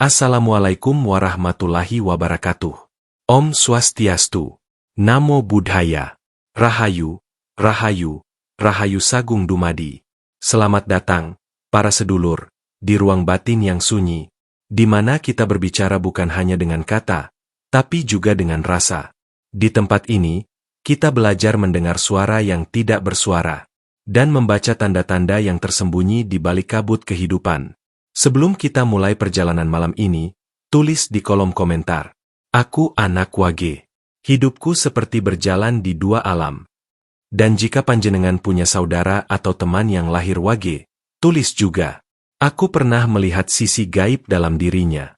Assalamualaikum warahmatullahi wabarakatuh. Om Swastiastu. Namo Buddhaya. Rahayu, Rahayu, Rahayu Sagung Dumadi. Selamat datang, para sedulur, di ruang batin yang sunyi, di mana kita berbicara bukan hanya dengan kata, tapi juga dengan rasa. Di tempat ini, kita belajar mendengar suara yang tidak bersuara, dan membaca tanda-tanda yang tersembunyi di balik kabut kehidupan. Sebelum kita mulai perjalanan malam ini, tulis di kolom komentar. Aku anak Wage. Hidupku seperti berjalan di dua alam. Dan jika panjenengan punya saudara atau teman yang lahir Wage, tulis juga. Aku pernah melihat sisi gaib dalam dirinya.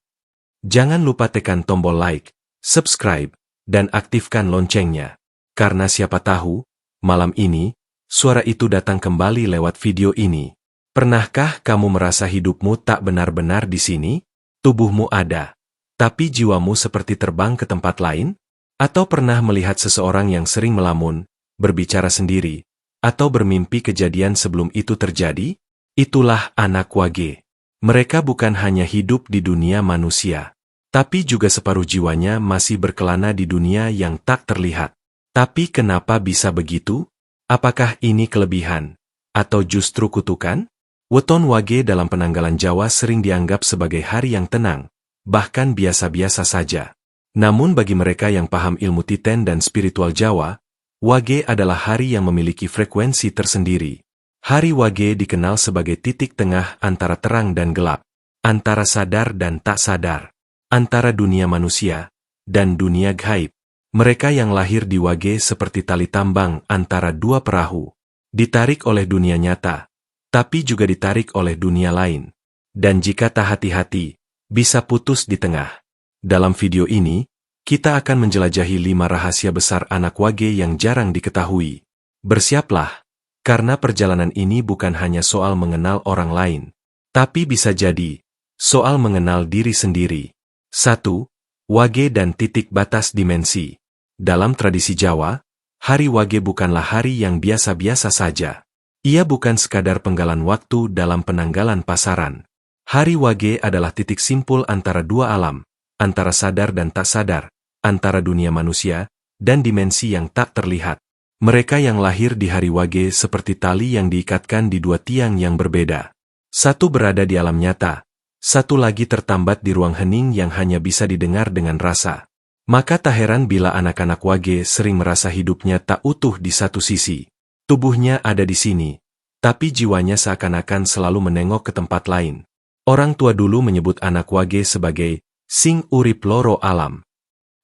Jangan lupa tekan tombol like, subscribe, dan aktifkan loncengnya. Karena siapa tahu, malam ini, suara itu datang kembali lewat video ini. Pernahkah kamu merasa hidupmu tak benar-benar di sini? Tubuhmu ada, tapi jiwamu seperti terbang ke tempat lain? Atau pernah melihat seseorang yang sering melamun, berbicara sendiri, atau bermimpi kejadian sebelum itu terjadi? Itulah anak Wage. Mereka bukan hanya hidup di dunia manusia, tapi juga separuh jiwanya masih berkelana di dunia yang tak terlihat. Tapi kenapa bisa begitu? Apakah ini kelebihan, atau justru kutukan? Weton Wage dalam penanggalan Jawa sering dianggap sebagai hari yang tenang, bahkan biasa-biasa saja. Namun bagi mereka yang paham ilmu titen dan spiritual Jawa, Wage adalah hari yang memiliki frekuensi tersendiri. Hari Wage dikenal sebagai titik tengah antara terang dan gelap, antara sadar dan tak sadar, antara dunia manusia dan dunia gaib. Mereka yang lahir di Wage seperti tali tambang antara dua perahu, ditarik oleh dunia nyata, tapi juga ditarik oleh dunia lain. Dan jika tak hati-hati, bisa putus di tengah. Dalam video ini, kita akan menjelajahi 5 rahasia besar anak Wage yang jarang diketahui. Bersiaplah, karena perjalanan ini bukan hanya soal mengenal orang lain, tapi bisa jadi soal mengenal diri sendiri. 1. Wage dan titik batas dimensi. Dalam tradisi Jawa, hari Wage bukanlah hari yang biasa-biasa saja. Ia bukan sekadar penggalan waktu dalam penanggalan pasaran. Hari Wage adalah titik simpul antara dua alam, antara sadar dan tak sadar, antara dunia manusia dan dimensi yang tak terlihat. Mereka yang lahir di hari Wage seperti tali yang diikatkan di dua tiang yang berbeda. Satu berada di alam nyata, satu lagi tertambat di ruang hening yang hanya bisa didengar dengan rasa. Maka tak heran bila anak-anak Wage sering merasa hidupnya tak utuh di satu sisi. Tubuhnya ada di sini, tapi jiwanya seakan-akan selalu menengok ke tempat lain. Orang tua dulu menyebut anak Wage sebagai sing urip loro alam.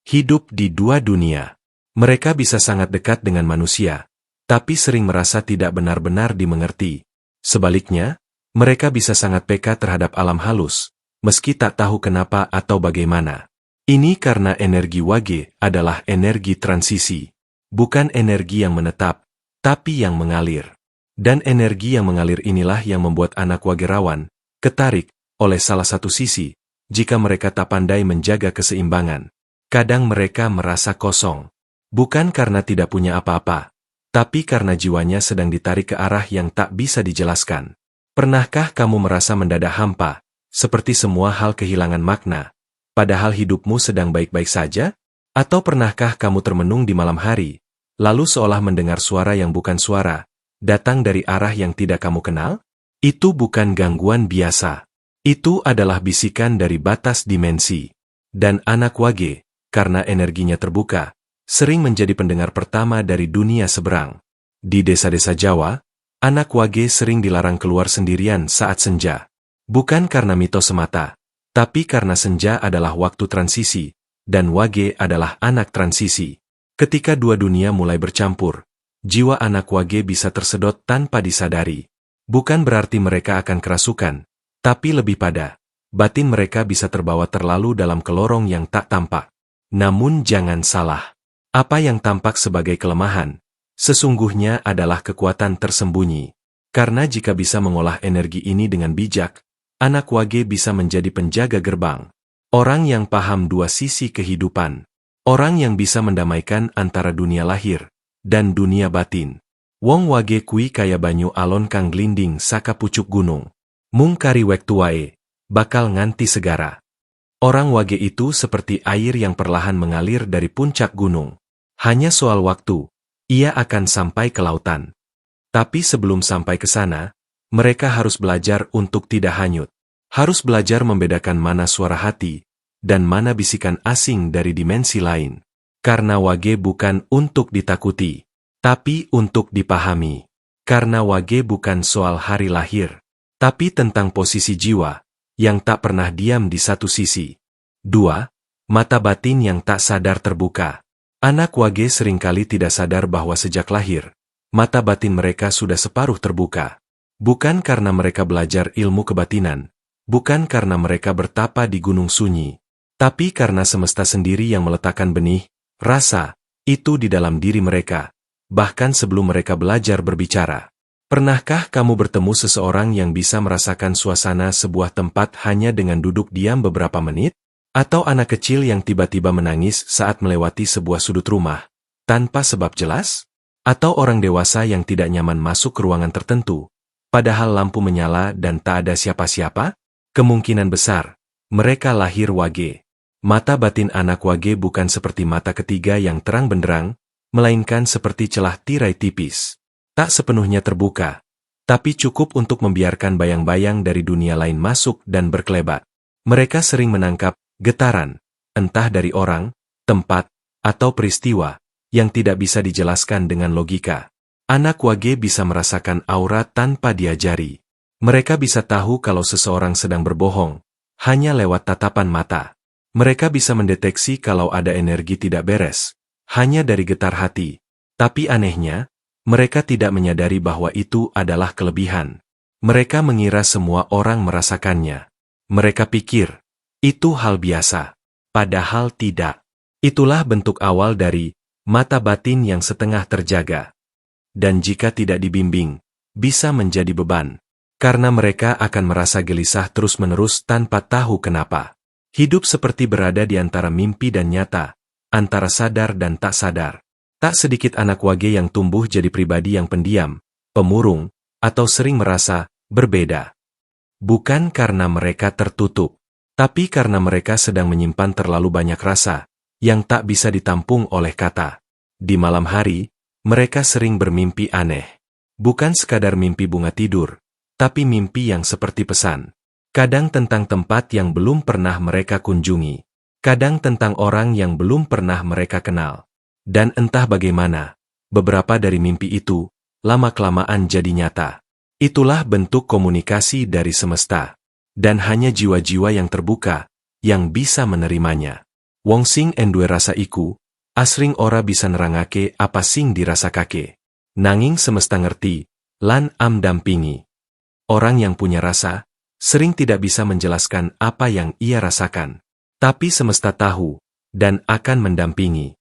Hidup di dua dunia. Mereka bisa sangat dekat dengan manusia, tapi sering merasa tidak benar-benar dimengerti. Sebaliknya, mereka bisa sangat peka terhadap alam halus, meski tak tahu kenapa atau bagaimana. Ini karena energi Wage adalah energi transisi, bukan energi yang menetap, tapi yang mengalir. Dan energi yang mengalir inilah yang membuat anak Wage rawan, ketarik, oleh salah satu sisi, jika mereka tak pandai menjaga keseimbangan. Kadang mereka merasa kosong. Bukan karena tidak punya apa-apa, tapi karena jiwanya sedang ditarik ke arah yang tak bisa dijelaskan. Pernahkah kamu merasa mendadak hampa, seperti semua hal kehilangan makna, padahal hidupmu sedang baik-baik saja? Atau pernahkah kamu termenung di malam hari, lalu seolah mendengar suara yang bukan suara, datang dari arah yang tidak kamu kenal? Itu bukan gangguan biasa. Itu adalah bisikan dari batas dimensi. Dan anak Wage, karena energinya terbuka, sering menjadi pendengar pertama dari dunia seberang. Di desa-desa Jawa, anak Wage sering dilarang keluar sendirian saat senja. Bukan karena mitos semata, tapi karena senja adalah waktu transisi, dan Wage adalah anak transisi. Ketika dua dunia mulai bercampur, jiwa anak Wage bisa tersedot tanpa disadari. Bukan berarti mereka akan kerasukan, tapi lebih pada, batin mereka bisa terbawa terlalu dalam kelorong yang tak tampak. Namun jangan salah, apa yang tampak sebagai kelemahan, sesungguhnya adalah kekuatan tersembunyi. Karena jika bisa mengolah energi ini dengan bijak, anak Wage bisa menjadi penjaga gerbang. Orang yang paham dua sisi kehidupan. Orang yang bisa mendamaikan antara dunia lahir dan dunia batin. Wong Wage kui kaya banyu alon kang glinding saka pucuk gunung. Mung kari wektu wae, bakal nganti segara. Orang wage itu seperti air yang perlahan mengalir dari puncak gunung. Hanya soal waktu, ia akan sampai ke lautan. Tapi sebelum sampai ke sana, mereka harus belajar untuk tidak hanyut. Harus belajar membedakan mana suara hati, dan mana bisikan asing dari dimensi lain. Karena wage bukan untuk ditakuti, tapi untuk dipahami. Karena wage bukan soal hari lahir, tapi tentang posisi jiwa, yang tak pernah diam di satu sisi. 2. Mata batin yang tak sadar terbuka. Anak wage seringkali tidak sadar bahwa sejak lahir, mata batin mereka sudah separuh terbuka. Bukan karena mereka belajar ilmu kebatinan, bukan karena mereka bertapa di gunung sunyi, tapi karena semesta sendiri yang meletakkan benih, rasa, itu di dalam diri mereka, bahkan sebelum mereka belajar berbicara. Pernahkah kamu bertemu seseorang yang bisa merasakan suasana sebuah tempat hanya dengan duduk diam beberapa menit? Atau anak kecil yang tiba-tiba menangis saat melewati sebuah sudut rumah, tanpa sebab jelas? Atau orang dewasa yang tidak nyaman masuk ke ruangan tertentu, padahal lampu menyala dan tak ada siapa-siapa? Kemungkinan besar, mereka lahir wage. Mata batin anak wage bukan seperti mata ketiga yang terang benderang, melainkan seperti celah tirai tipis. Tak sepenuhnya terbuka, tapi cukup untuk membiarkan bayang-bayang dari dunia lain masuk dan berkelebat. Mereka sering menangkap getaran, entah dari orang, tempat, atau peristiwa, yang tidak bisa dijelaskan dengan logika. Anak wage bisa merasakan aura tanpa diajari. Mereka bisa tahu kalau seseorang sedang berbohong, hanya lewat tatapan mata. Mereka bisa mendeteksi kalau ada energi tidak beres, hanya dari getar hati. Tapi anehnya, mereka tidak menyadari bahwa itu adalah kelebihan. Mereka mengira semua orang merasakannya. Mereka pikir, itu hal biasa. Padahal tidak. Itulah bentuk awal dari mata batin yang setengah terjaga. Dan jika tidak dibimbing, bisa menjadi beban. Karena mereka akan merasa gelisah terus-menerus tanpa tahu kenapa. Hidup seperti berada di antara mimpi dan nyata, antara sadar dan tak sadar. Tak sedikit anak wage yang tumbuh jadi pribadi yang pendiam, pemurung, atau sering merasa berbeda. Bukan karena mereka tertutup, tapi karena mereka sedang menyimpan terlalu banyak rasa, yang tak bisa ditampung oleh kata. Di malam hari, mereka sering bermimpi aneh. Bukan sekadar mimpi bunga tidur, tapi mimpi yang seperti pesan. Kadang tentang tempat yang belum pernah mereka kunjungi. Kadang tentang orang yang belum pernah mereka kenal. Dan entah bagaimana, beberapa dari mimpi itu, lama-kelamaan jadi nyata. Itulah bentuk komunikasi dari semesta. Dan hanya jiwa-jiwa yang terbuka, yang bisa menerimanya. Wong sing enduwe rasa iku, asring ora bisa nerangake apa sing dirasakake. Nanging semesta ngerti, lan am dampingi. Orang yang punya rasa, sering tidak bisa menjelaskan apa yang ia rasakan. Tapi semesta tahu, dan akan mendampingi.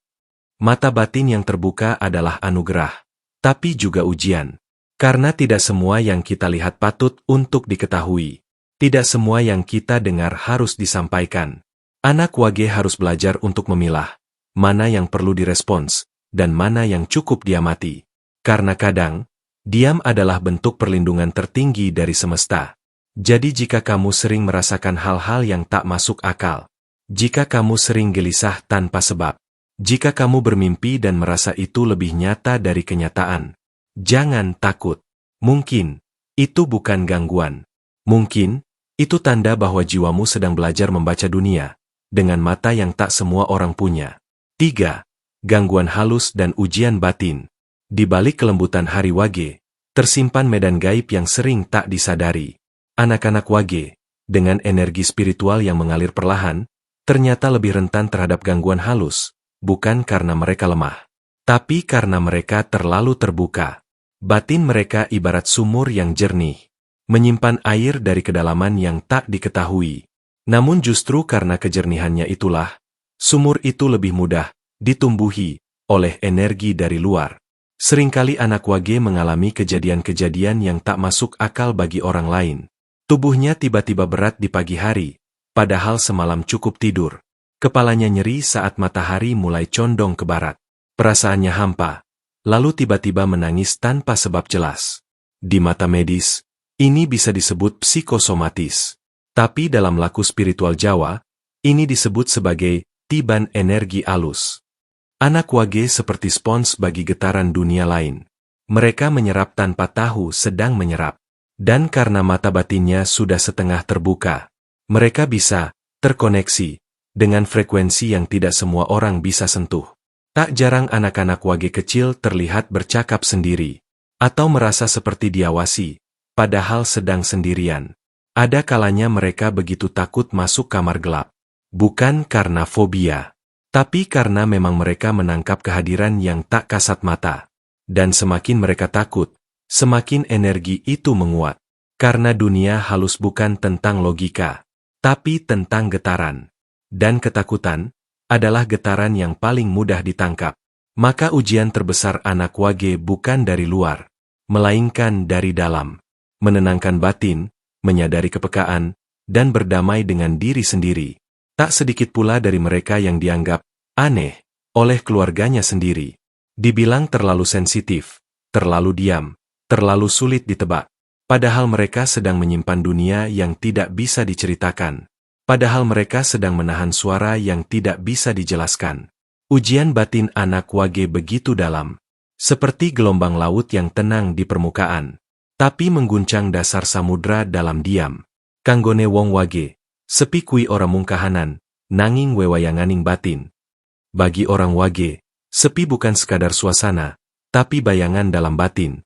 Mata batin yang terbuka adalah anugerah, tapi juga ujian. Karena tidak semua yang kita lihat patut untuk diketahui. Tidak semua yang kita dengar harus disampaikan. Anak wage harus belajar untuk memilah, mana yang perlu direspons, dan mana yang cukup diamati. Karena kadang, diam adalah bentuk perlindungan tertinggi dari semesta. Jadi jika kamu sering merasakan hal-hal yang tak masuk akal, jika kamu sering gelisah tanpa sebab, jika kamu bermimpi dan merasa itu lebih nyata dari kenyataan, jangan takut. Mungkin, itu bukan gangguan. Mungkin, itu tanda bahwa jiwamu sedang belajar membaca dunia, dengan mata yang tak semua orang punya. 3. Gangguan halus dan ujian batin. Di balik kelembutan hari wage, tersimpan medan gaib yang sering tak disadari. Anak-anak wage, dengan energi spiritual yang mengalir perlahan, ternyata lebih rentan terhadap gangguan halus. Bukan karena mereka lemah, tapi karena mereka terlalu terbuka. Batin mereka ibarat sumur yang jernih, menyimpan air dari kedalaman yang tak diketahui. Namun justru karena kejernihannya itulah, sumur itu lebih mudah ditumbuhi oleh energi dari luar. Seringkali anak wage mengalami kejadian-kejadian yang tak masuk akal bagi orang lain. Tubuhnya tiba-tiba berat di pagi hari, padahal semalam cukup tidur. Kepalanya nyeri saat matahari mulai condong ke barat. Perasaannya hampa, lalu tiba-tiba menangis tanpa sebab jelas. Di mata medis, ini bisa disebut psikosomatis. Tapi dalam laku spiritual Jawa, Ini disebut sebagai tiban energi alus. Anak wage seperti spons bagi getaran dunia lain. Mereka menyerap tanpa tahu sedang menyerap. Dan karena mata batinnya sudah setengah terbuka, mereka bisa terkoneksi dengan frekuensi yang tidak semua orang bisa sentuh. Tak jarang anak-anak wage kecil terlihat bercakap sendiri, atau merasa seperti diawasi, padahal sedang sendirian. Ada kalanya mereka begitu takut masuk kamar gelap. Bukan karena fobia, tapi karena memang mereka menangkap kehadiran yang tak kasat mata. Dan semakin mereka takut, semakin energi itu menguat. Karena dunia halus bukan tentang logika, tapi tentang getaran. Dan ketakutan adalah getaran yang paling mudah ditangkap. Maka ujian terbesar anak wage bukan dari luar, melainkan dari dalam. Menenangkan batin, menyadari kepekaan, dan berdamai dengan diri sendiri. Tak sedikit pula dari mereka yang dianggap aneh oleh keluarganya sendiri. Dibilang terlalu sensitif, terlalu diam, terlalu sulit ditebak. Padahal mereka sedang menyimpan dunia yang tidak bisa diceritakan. Padahal mereka sedang menahan suara yang tidak bisa dijelaskan. Ujian batin anak wage begitu dalam. Seperti gelombang laut yang tenang di permukaan, tapi mengguncang dasar samudra dalam diam. Kanggone wong wage, sepi kui ora mung kahanan, nanging wewayanganing batin. Bagi orang wage, sepi bukan sekadar suasana, tapi bayangan dalam batin.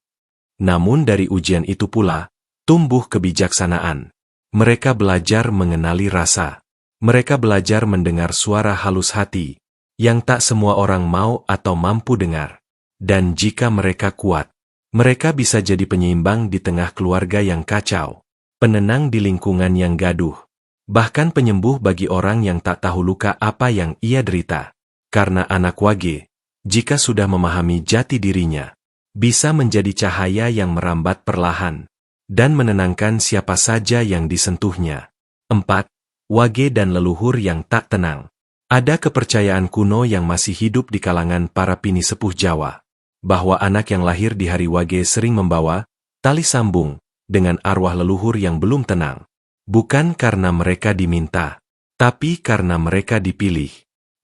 Namun dari ujian itu pula, tumbuh kebijaksanaan. Mereka belajar mengenali rasa. Mereka belajar mendengar suara halus hati, yang tak semua orang mau atau mampu dengar. Dan jika mereka kuat, mereka bisa jadi penyeimbang di tengah keluarga yang kacau, penenang di lingkungan yang gaduh, bahkan penyembuh bagi orang yang tak tahu luka apa yang ia derita. Karena anak wage, jika sudah memahami jati dirinya, bisa menjadi cahaya yang merambat perlahan, dan menenangkan siapa saja yang disentuhnya. 4. Wage dan leluhur yang tak tenang. Ada kepercayaan kuno yang masih hidup di kalangan para pini sepuh Jawa, bahwa anak yang lahir di hari wage sering membawa tali sambung dengan arwah leluhur yang belum tenang. Bukan karena mereka diminta, tapi karena mereka dipilih.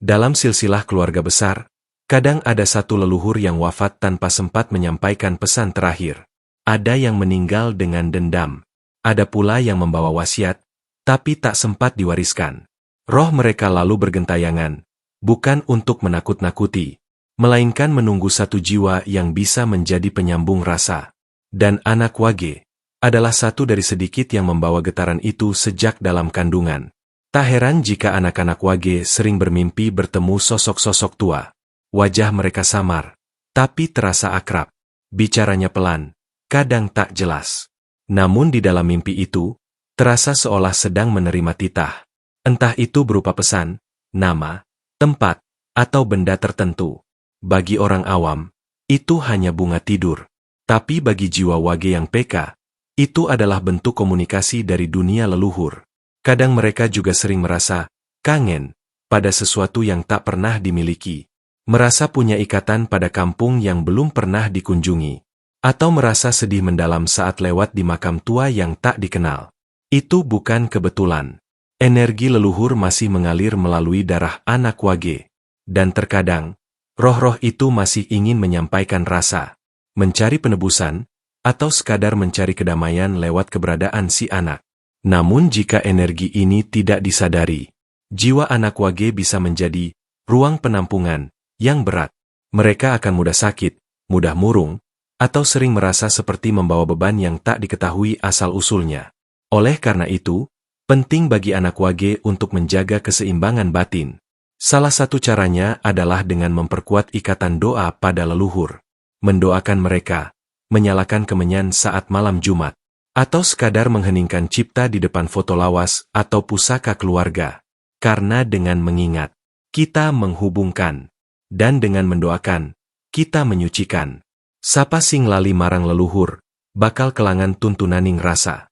Dalam silsilah keluarga besar, kadang ada satu leluhur yang wafat tanpa sempat menyampaikan pesan terakhir. Ada yang meninggal dengan dendam. Ada pula yang membawa wasiat, tapi tak sempat diwariskan. Roh mereka lalu bergentayangan, bukan untuk menakut-nakuti, melainkan menunggu satu jiwa yang bisa menjadi penyambung rasa. Dan anak wage adalah satu dari sedikit yang membawa getaran itu sejak dalam kandungan. Tak heran jika anak-anak wage sering bermimpi bertemu sosok-sosok tua. Wajah mereka samar, tapi terasa akrab. Bicaranya pelan, kadang tak jelas. Namun di dalam mimpi itu, terasa seolah sedang menerima titah. Entah itu berupa pesan, nama, tempat, atau benda tertentu. Bagi orang awam, itu hanya bunga tidur. Tapi bagi jiwa wage yang peka, itu adalah bentuk komunikasi dari dunia leluhur. Kadang mereka juga sering merasa kangen pada sesuatu yang tak pernah dimiliki. Merasa punya ikatan pada kampung yang belum pernah dikunjungi. Atau merasa sedih mendalam saat lewat di makam tua yang tak dikenal. Itu bukan kebetulan. Energi leluhur masih mengalir melalui darah anak wage. Dan terkadang, roh-roh itu masih ingin menyampaikan rasa, mencari penebusan, atau sekadar mencari kedamaian lewat keberadaan si anak. Namun jika energi ini tidak disadari, jiwa anak wage bisa menjadi ruang penampungan yang berat. Mereka akan mudah sakit, mudah murung, atau sering merasa seperti membawa beban yang tak diketahui asal-usulnya. Oleh karena itu, penting bagi anak wage untuk menjaga keseimbangan batin. Salah satu caranya adalah dengan memperkuat ikatan doa pada leluhur. Mendoakan mereka, menyalakan kemenyan saat malam Jumat, atau sekadar mengheningkan cipta di depan foto lawas atau pusaka keluarga. Karena dengan mengingat, kita menghubungkan, dan dengan mendoakan, kita menyucikan. Sapa sing lali marang leluhur, bakal kelangan tuntunaning rasa.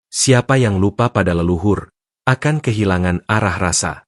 Siapa yang lupa pada leluhur, akan kehilangan arah rasa.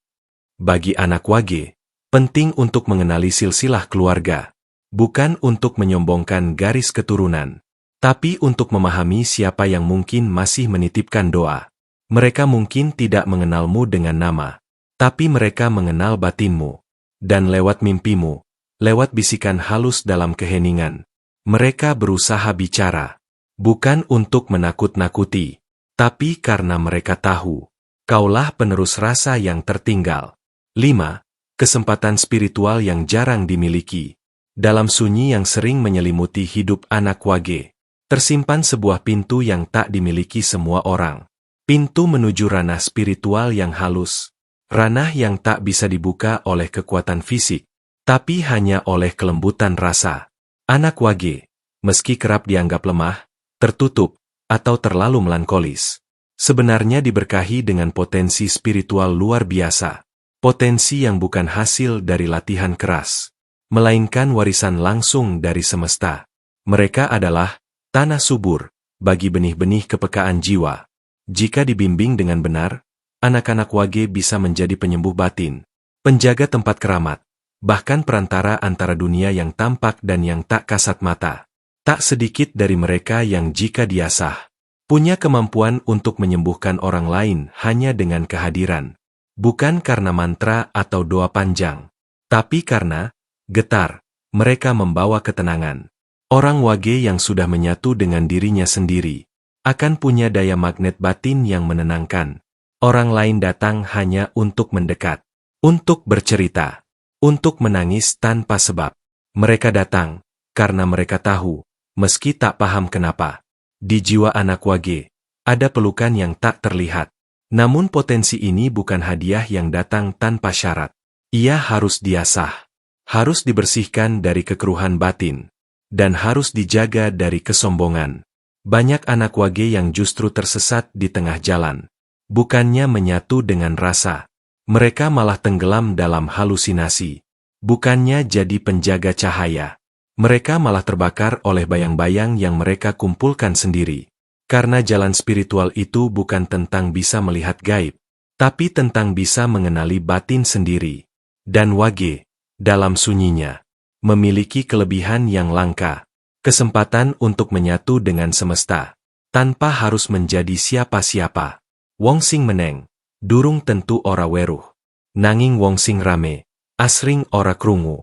Bagi anak wage, penting untuk mengenali silsilah keluarga, bukan untuk menyombongkan garis keturunan, tapi untuk memahami siapa yang mungkin masih menitipkan doa. Mereka mungkin tidak mengenalmu dengan nama, Tapi mereka mengenal batinmu. Dan lewat mimpimu, lewat bisikan halus dalam keheningan, mereka berusaha bicara. Bukan untuk menakut-nakuti, tapi karena mereka tahu, kaulah penerus rasa yang tertinggal. 5. Kesempatan spiritual yang jarang dimiliki. Dalam sunyi yang sering menyelimuti hidup anak wage, tersimpan sebuah pintu yang tak dimiliki semua orang. Pintu menuju ranah spiritual yang halus. Ranah yang tak bisa dibuka oleh kekuatan fisik, tapi hanya oleh kelembutan rasa. Anak wage, meski kerap dianggap lemah, tertutup, atau terlalu melankolis, sebenarnya diberkahi dengan potensi spiritual luar biasa. Potensi yang bukan hasil dari latihan keras, melainkan warisan langsung dari semesta. Mereka adalah tanah subur bagi benih-benih kepekaan jiwa. Jika dibimbing dengan benar, anak-anak wage bisa menjadi penyembuh batin, penjaga tempat keramat, bahkan perantara antara dunia yang tampak dan yang tak kasat mata. Tak sedikit dari mereka yang jika diasah, punya kemampuan untuk menyembuhkan orang lain hanya dengan kehadiran. Bukan karena mantra atau doa panjang, tapi karena getar, mereka membawa ketenangan. Orang wage yang sudah menyatu dengan dirinya sendiri, akan punya daya magnet batin yang menenangkan. Orang lain datang hanya untuk mendekat, untuk bercerita, untuk menangis tanpa sebab. Mereka datang karena mereka tahu, meski tak paham kenapa, di jiwa anak wage ada pelukan yang tak terlihat. Namun potensi ini bukan hadiah yang datang tanpa syarat. Ia harus diasah, harus dibersihkan dari kekeruhan batin, dan harus dijaga dari kesombongan. Banyak anak wage yang justru tersesat di tengah jalan. Bukannya menyatu dengan rasa, mereka malah tenggelam dalam halusinasi. Bukannya jadi penjaga cahaya, mereka malah terbakar oleh bayang-bayang yang mereka kumpulkan sendiri. Karena jalan spiritual itu bukan tentang bisa melihat gaib, tapi tentang bisa mengenali batin sendiri. Dan wage, dalam sunyinya, memiliki kelebihan yang langka, kesempatan untuk menyatu dengan semesta, tanpa harus menjadi siapa-siapa. Wong sing meneng, durung tentu ora weruh. Nanging wong sing rame, asring ora krungu.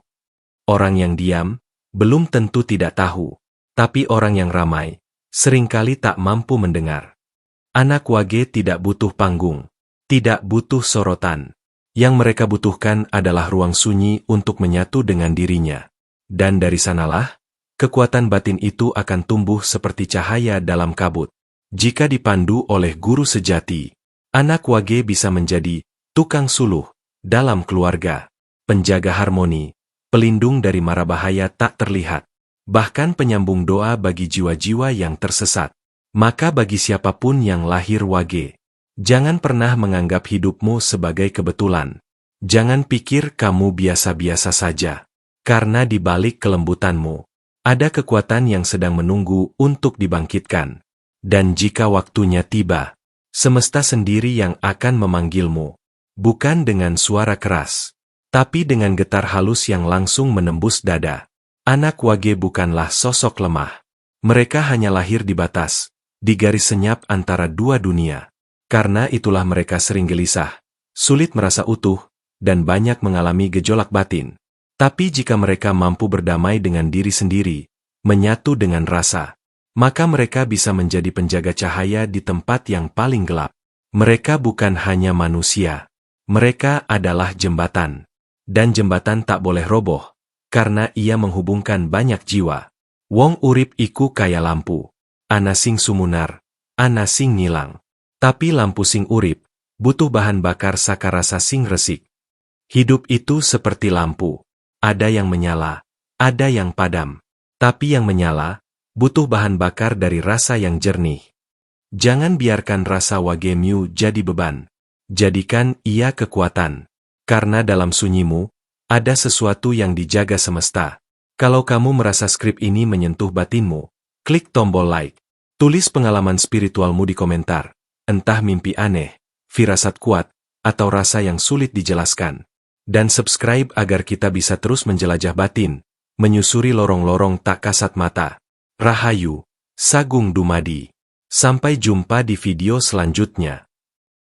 Orang yang diam, belum tentu tidak tahu. Tapi orang yang ramai, seringkali tak mampu mendengar. Anak wage tidak butuh panggung, tidak butuh sorotan. Yang mereka butuhkan adalah ruang sunyi untuk menyatu dengan dirinya. Dan dari sanalah, kekuatan batin itu akan tumbuh seperti cahaya dalam kabut. Jika dipandu oleh guru sejati, anak wage bisa menjadi tukang suluh dalam keluarga, penjaga harmoni, pelindung dari mara bahaya tak terlihat, bahkan penyambung doa bagi jiwa-jiwa yang tersesat. Maka bagi siapapun yang lahir wage, jangan pernah menganggap hidupmu sebagai kebetulan. Jangan pikir kamu biasa-biasa saja, karena di balik kelembutanmu, ada kekuatan yang sedang menunggu untuk dibangkitkan. Dan jika waktunya tiba, semesta sendiri yang akan memanggilmu, bukan dengan suara keras, tapi dengan getar halus yang langsung menembus dada. Anak wage bukanlah sosok lemah. Mereka hanya lahir di batas, di garis senyap antara dua dunia. Karena itulah mereka sering gelisah, sulit merasa utuh, dan banyak mengalami gejolak batin. Tapi jika mereka mampu berdamai dengan diri sendiri, menyatu dengan rasa, maka mereka bisa menjadi penjaga cahaya di tempat yang paling gelap. Mereka bukan hanya manusia. Mereka adalah jembatan. Dan jembatan tak boleh roboh, karena ia menghubungkan banyak jiwa. Wong urip iku kaya lampu. Ana sing sumunar, ana sing ngilang. Tapi lampu sing urip, butuh bahan bakar sakarasa sing resik. Hidup itu seperti lampu. Ada yang menyala, ada yang padam. Tapi yang menyala, butuh bahan bakar dari rasa yang jernih. Jangan biarkan rasa wagemu jadi beban. Jadikan ia kekuatan. Karena dalam sunyimu, ada sesuatu yang dijaga semesta. Kalau kamu merasa skrip ini menyentuh batinmu, klik tombol like. Tulis pengalaman spiritualmu di komentar. Entah mimpi aneh, firasat kuat, atau rasa yang sulit dijelaskan. Dan subscribe agar kita bisa terus menjelajah batin, menyusuri lorong-lorong tak kasat mata. Rahayu, Sagung Dumadi. Sampai jumpa di video selanjutnya.